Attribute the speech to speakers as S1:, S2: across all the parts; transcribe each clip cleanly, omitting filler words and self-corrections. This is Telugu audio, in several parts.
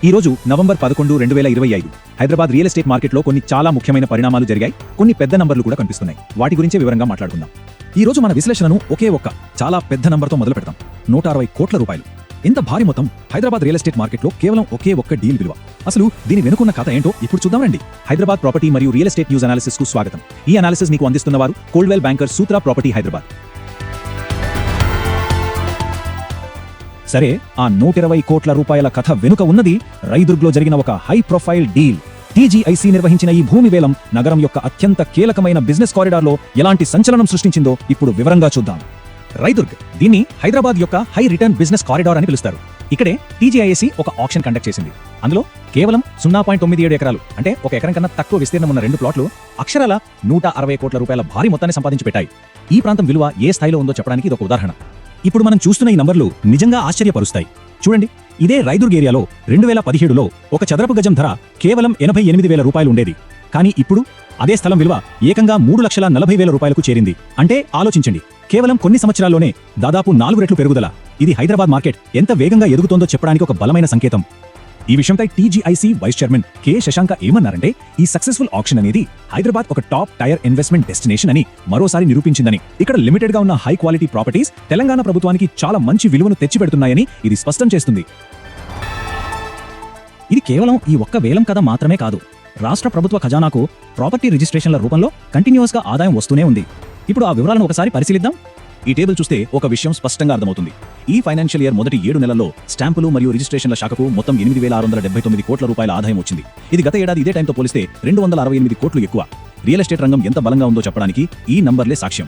S1: ఈ రోజు నవంబర్ 11, 2025 హైదరాబాద్ రియల్ ఎస్టేట్ మార్కెట్లో కొన్ని చాలా ముఖ్యమైన పరిణామాలు జరిగాయి. కొన్ని పెద్ద నంబర్లు కూడా కనిపిస్తున్నాయి. వాటి గురించే వివరంగా మాట్లాడుకుందాం. ఈ రోజు మన విశ్లేషణను ఒకే ఒక్క చాలా పెద్ద నంబర్తో మొదలు పెడతాం. 160 కోట్ల రూపాయలు. ఇంత భారీ మొత్తం హైదరాబాద్ రియల్ ఎస్టేట్ మార్కెట్లో కేవలం ఒకే ఒక్క డీల్ విలువ. అసలు దీని వెనుకున్న కథ ఏంటో ఇప్పుడు చూద్దాం రండి. హైదరాబాద్ ప్రాపర్టీ మరియు రియల్ ఎస్టేట్ న్యూస్ అనాలిసిస్ కు స్వాగతం. ఈ అనాలిసిస్ మీకు అందిస్తున్నవారు Coldwell banker Sutra property Hyderabad. సరే, ఆ 120 కోట్ల రూపాయల కథ వెనుక ఉన్నది రైదుర్గ్లో జరిగిన ఒక హై ప్రొఫైల్ డీల్. టీజీఐసీ నిర్వహించిన ఈ భూమి వేలం నగరం యొక్క అత్యంత కీలకమైన బిజినెస్ కారిడార్లో ఎలాంటి సంచలనం సృష్టించిందో ఇప్పుడు వివరంగా చూద్దాం. రైదుర్గ్, దీన్ని హైదరాబాద్ యొక్క హై రిటర్న్ బిజినెస్ కారిడార్ అని పిలుస్తారు. ఇక్కడే టీజీఐసీ ఒక ఆక్షన్ కండక్ట్ చేసింది. అందులో కేవలం 0.97 ఎకరాలు, అంటే ఒక ఎకరం కన్నా తక్కువ విస్తీర్ణం ఉన్న 2 ప్లాట్లు అక్షరాల 160 కోట్ల రూపాయల భారీ మొత్తాన్ని సంపాదించి పెట్టాయి. ఈ ప్రాంతం విలువ ఏ స్థాయిలో ఉందో చెప్పడానికి ఇది ఒక ఉదాహరణ. ఇప్పుడు మనం చూస్తున్న ఈ నంబర్లు నిజంగా ఆశ్చర్యపరుస్తాయి. చూడండి, ఇదే రైదుర్గ్ ఏరియాలో 2017లో ఒక చదరపు గజం ధర కేవలం 88,000 రూపాయలు ఉండేది. కానీ ఇప్పుడు అదే స్థలం విలువ ఏకంగా 3,40,000 రూపాయలకు చేరింది. అంటే ఆలోచించండి, కేవలం కొన్ని సంవత్సరాల్లోనే దాదాపు 4 రెట్లు పెరుగుదల. ఇది హైదరాబాద్ మార్కెట్ ఎంత వేగంగా ఎదుగుతోందో చెప్పడానికి ఒక బలమైన సంకేతం. ఈ విషయంపై TGIC vice chairman K Shashanka ఏమన్నారంటే, ఈ సక్సెస్ఫుల్ ఆక్షన్ అనేది హైదరాబాద్ ఒక టాప్ టైర్ ఇన్వెస్ట్మెంట్ డెస్టినేషన్ అని మరోసారి నిరూపించిందని, ఇక్కడ లిమిటెడ్ గా ఉన్న హై క్వాలిటీ ప్రాపర్టీస్ తెలంగాణ ప్రభుత్వానికి చాలా మంచి విలువను తెచ్చిపెడుతున్నాయని ఇది స్పష్టం చేస్తుంది. ఇది కేవలం ఈ ఒక్క వేలం కథ మాత్రమే కాదు. రాష్ట్ర ప్రభుత్వ ఖజానాకు ప్రాపర్టీ రిజిస్ట్రేషన్ల రూపంలో కంటిన్యూస్ గా ఆదాయం వస్తూనే ఉంది. ఇప్పుడు ఆ వివరాలను ఒకసారి పరిశీలిద్దాం. ఈ టేబుల్ చూస్తే ఒక విషయం స్పష్టంగా అర్థమవుతుంది. ఈ ఫైనాన్షియల్ ఇయర్ మొదటి 7 నెలల్లో స్టాంపులు మరియు రిజిస్ట్రేషన్ల శాఖకు మొత్తం 8,679 కోట్ల రూపాయల ఆదాయం వచ్చింది. ఇది గత ఏడాది ఇదే టైంతో పోలిస్తే 268 కోట్లు ఎక్కువ. రియల్ ఎస్టేట్ రంగం ఎంత బలంగా ఉందో చెప్పడానికి ఈ నంబర్లే సాక్ష్యం.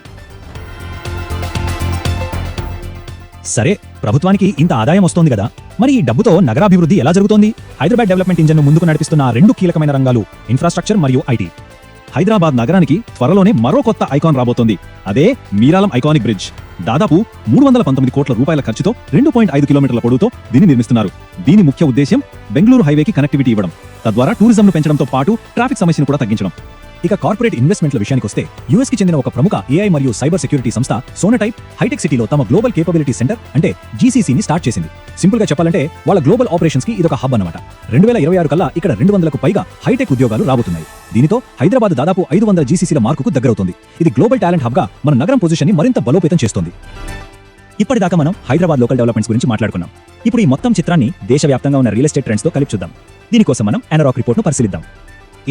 S1: సరే, ప్రభుత్వానికి ఇంత ఆదాయం వస్తోంది కదా, మరి ఈ డబ్బుతో నగరాభివృద్ధి ఎలా జరుగుతోంది? హైదరాబాద్ డెవలప్మెంట్ ఇంజన్ను ముందుకు నడిపిస్తున్న 2 కీలకమైన రంగాలు ఇన్ఫ్రాస్ట్రక్చర్ మరియు ఐటీ. హైదరాబాద్ నగరానికి త్వరలోనే మరో కొత్త ఐకాన్ రాబోతోంది. అదే మీరాలం ఐకానిక్ బ్రిడ్జ్. దాదాపు 319 కోట్ల రూపాయల ఖర్చుతో 2.5 కిలోమీటర్ల పొడవుతో దీన్ని నిర్మిస్తున్నారు. దీని ముఖ్య ఉద్దేశ్యం బెంగళూరు హైవేకి కనెక్టివిటీ ఇవ్వడం, తద్వారా టూరిజంను పెంచడంతో పాటు ట్రాఫిక్ సమస్యను కూడా తగ్గించడం. ఇక కార్పొరేట్ ఇన్వెస్ట్మెంట్ల విషయానికొస్తే, యుఎస్ కి చెందిన ఒక ప్రముఖ ఏఐ మరియు సైబర్ సెక్యూరిటీ సంస్థ సోనటైప్ హైటెక్ సిటీలో తమ గ్లోబల్ కేపబిలిటీ సెంటర్ అంటే జీసీసీని స్టార్ట్ చేసింది. సింపుల్ గా చెప్పాలంటే వాళ్ళ గ్లోబల్ ఆపరేషన్స్ కి ఇదొక హబ్ అన్నమాట. 2026 కల్లా ఇక్కడ 200కు పైగా హైటెక్ ఉద్యోగాలు రాబోతున్నాయి. దీనితో హైదరాబాద్ దాదాపు 500 జీసీసీల మార్కుకు దగ్గరవుతుంది. ఇది గ్లోబల్ టాలెంట్ హబ్ గా మన నగరం పొజిషన్ ని మరింత బలోపేతం చేస్తోంది. ఇప్పటిదాకా మనం హైదరాబాద్ లోకల్ డెవలప్మెంట్స్ గురించి మాట్లాడుకున్నాం. ఇప్పుడు ఈ మొత్తం చిత్రాన్ని దేశవ్యాప్తంగా ఉన్న రియల్ ఎస్టేట్ ట్రెండ్స్ తో కలిపి చూద్దాం. దీనికోసం మనం ఎన్ఆర్ఓక్ రిపోర్ట్ ను పరిశీలిద్దాం.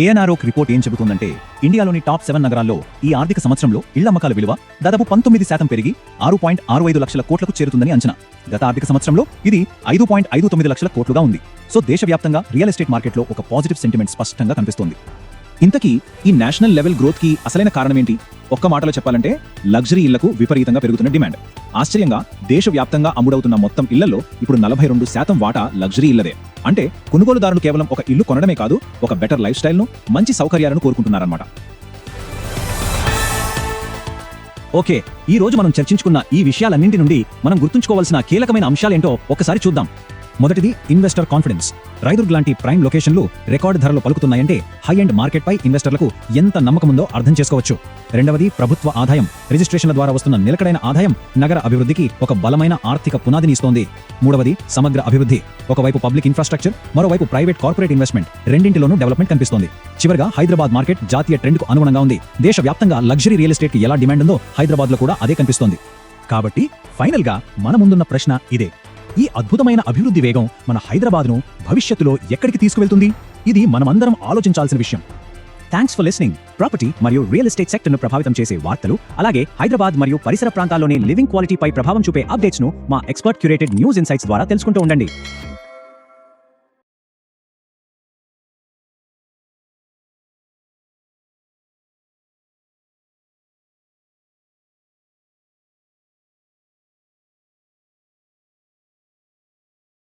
S1: ఏఎన్ఆర్ఓక్ రిపోర్ట్ ఏం చెబుతుందంటే, ఇండియాలోని టాప్ 7 నగరాల్లో ఈ ఆర్థిక సంవత్సరంలో ఇళ్ల అమ్మకాల విలువ దాదాపు 19% పెరిగి 6.65 లక్షల కోట్లకు చేరుతుందని అంచనా. గత ఆర్థిక సంవత్సరంలో ఇది 5.59 లక్షల కోట్లుగా ఉంది. సో దేశవ్యాప్తంగా రియల్ ఎస్టేట్ మార్కెట్లో ఒక పాజిటివ్ సెంటిమెంట్ స్పష్టంగా కనిపిస్తోంది. ఇంతకీ ఈ నేషనల్ లెవెల్ గ్రోత్ కి అసలైన కారణం ఏంటి? ఒక్క మాటలో చెప్పాలంటే, లగ్జరీ ఇళ్లకు విపరీతంగా పెరుగుతున్న డిమాండ్. ఆశ్చర్యంగా దేశవ్యాప్తంగా అమ్ముడవుతున్న మొత్తం ఇళ్లలో ఇప్పుడు 42% వాటా లగ్జరీ ఇళ్లదే. అంటే కొనుగోలుదారులు కేవలం ఒక ఇల్లు కొనడమే కాదు, ఒక బెటర్ లైఫ్ స్టైల్ను, మంచి సౌకర్యాలను కోరుకుంటున్నారన్నమాట. ఓకే, ఈ రోజు మనం చర్చించుకున్న ఈ విషయాలన్నింటి నుండి మనం గుర్తుంచుకోవాల్సిన కీలకమైన అంశాలేంటో ఒకసారి చూద్దాం. మొదటిది ఇన్వెస్టర్ కాన్ఫిడెన్స్. రైదుర్గ్ లాంటి ప్రైమ్ లొకేషన్లు రికార్డు ధరలు పలుకుతున్నాయంటే హై ఎండ్ మార్కెట్ పై ఇన్వెస్టర్లకు ఎంత నమ్మకముందో అర్థం చేసుకోవచ్చు. రెండవది ప్రభుత్వ ఆదాయం. రిజిస్ట్రేషన్ల ద్వారా వస్తున్న నిలకడైన ఆదాయం నగర అభివృద్ధికి ఒక బలమైన ఆర్థిక పునాదిని ఇస్తోంది. మూడవది సమగ్ర అభివృద్ధి. ఒకవైపు పబ్లిక్ ఇన్ఫ్రాస్ట్రక్చర్, మరోవైపు ప్రైవేట్ కార్పొరేట్ ఇన్వెస్ట్మెంట్, రెండింటిలోనూ డెవలప్మెంట్ కనిపిస్తోంది. చివరిగా హైదరాబాద్ మార్కెట్ జాతీయ ట్రెండ్ కు అనుగుణంగా ఉంది. దేశవ్యాప్తంగా లగ్జరీ రియల్ ఎస్టేట్ కి ఎలా డిమాండ్ ఉందో హైదరాబాద్ లో కూడా అదే కనిపిస్తోంది. కాబట్టి ఫైనల్ గా మన ముందున్న ప్రశ్న ఇదే: ఈ అద్భుతమైన అభివృద్ధి వేగం మన హైదరాబాద్ను భవిష్యత్తులో ఎక్కడికి తీసుకువెళ్తుంది? ఇది మనమందరం ఆలోచించాల్సిన విషయం. Thanks for listening. ప్రాపర్టీ మరియు రియల్ ఎస్టేట్ సెక్టర్ను ప్రభావితం చేసే వార్తలు, అలాగే హైదరాబాద్ మరియు పరిసర ప్రాంతాల్లోని లివింగ్ క్వాలిటీపై ప్రభావం చూపే అప్డేట్స్ను మా ఎక్స్పర్ట్ క్యూరేటెడ్ న్యూస్ ఇన్సైట్స్ ద్వారా తెలుసుకుంటూ ఉండండి.